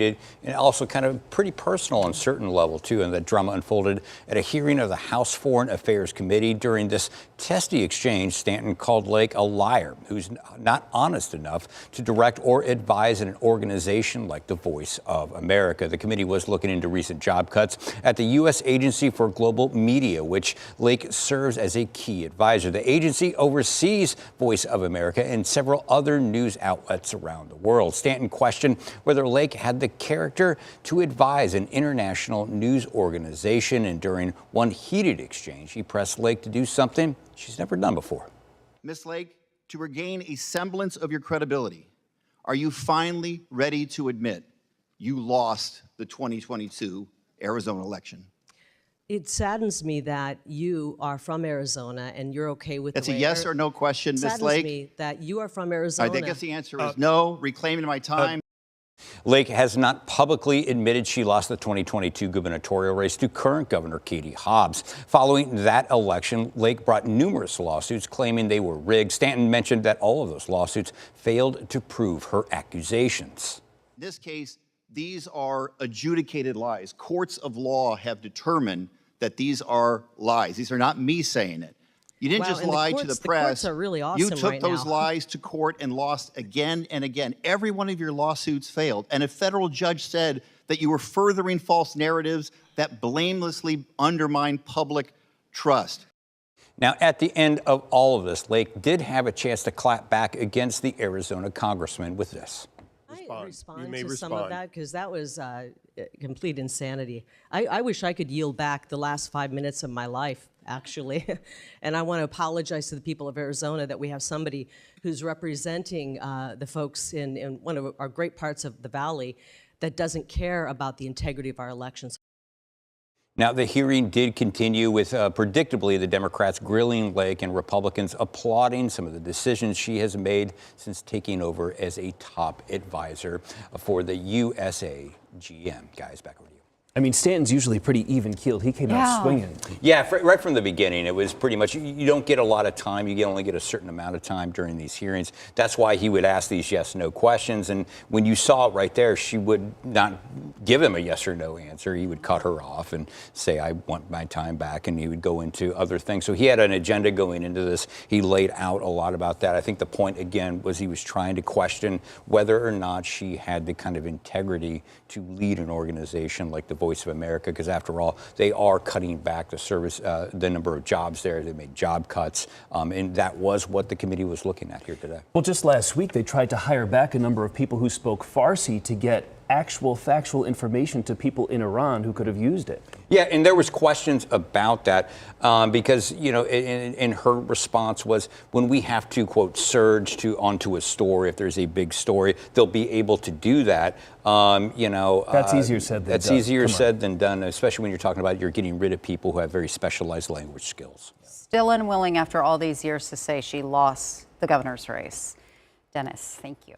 and also kind of pretty personal on certain level, too. And the drama unfolded at a hearing of the House Foreign Affairs Committee. During this testy exchange, Stanton called Lake a liar who's not honest enough to direct or advise an organization like the Voice of America. The committee was looking into recent job cuts at the U.S. Agency for Global Media, which Lake serves as a key advisor. The agency oversees Voice of America and several other news outlets around the world. Stanton questioned whether Lake had the character to advise an international news organization, and during one heated exchange, he pressed Lake to do something she's never done before. Ms. Lake, to regain a semblance of your credibility, are you finally ready to admit you lost the 2022 Arizona election? It saddens me that you are from Arizona and you're okay with That's a yes or no question, Ms. Lake. It saddens me that you are from Arizona. I guess the answer is no. Reclaiming my time. Lake has not publicly admitted she lost the 2022 gubernatorial race to current Governor Katie Hobbs. Following that election, Lake brought numerous lawsuits claiming they were rigged. Stanton mentioned that all of those lawsuits failed to prove her accusations. In this case, these are adjudicated lies. Courts of law have determined that these are lies. These are not me saying it. You didn't just lie to the press. The courts are really awesome You took right those now. lies to court and lost again and again. Every one of your lawsuits failed. And a federal judge said that you were furthering false narratives that blamelessly undermine public trust. Now, at the end of all of this, Lake did have a chance to clap back against the Arizona congressman with this. I respond to some of that because that was complete insanity. I wish I could yield back the last 5 minutes of my life, actually. And I want to apologize to the people of Arizona that we have somebody who's representing the folks in one of our great parts of the valley that doesn't care about the integrity of our elections. Now, the hearing did continue with, predictably, the Democrats grilling Lake and Republicans applauding some of the decisions she has made since taking over as a top advisor for the USAGM. Guys, back over to you. I mean, Stanton's usually pretty even-keeled. He came out swinging. Yeah, right from the beginning, it was pretty much, you don't get a lot of time. You only get a certain amount of time during these hearings. That's why he would ask these yes-no questions. And when you saw it right there, she would not give him a yes or no answer. He would cut her off and say, I want my time back. And he would go into other things. So he had an agenda going into this. He laid out a lot about that. I think the point, again, was he was trying to question whether or not she had the kind of integrity to lead an organization like the Voice of America, because after all, they are cutting back the service, the number of jobs there. They made job cuts, and that was what the committee was looking at here today. Well, just last week, they tried to hire back a number of people who spoke Farsi to get actual factual information to people in Iran who could have used it. Yeah, and there was questions about that because, you know, and her response was, when we have to, quote, surge onto a story, if there's a big story, they'll be able to do that. You know, that's easier said than done. That's easier said than done, especially when you're talking about you're getting rid of people who have very specialized language skills. Still unwilling after all these years to say she lost the governor's race. Dennis, thank you.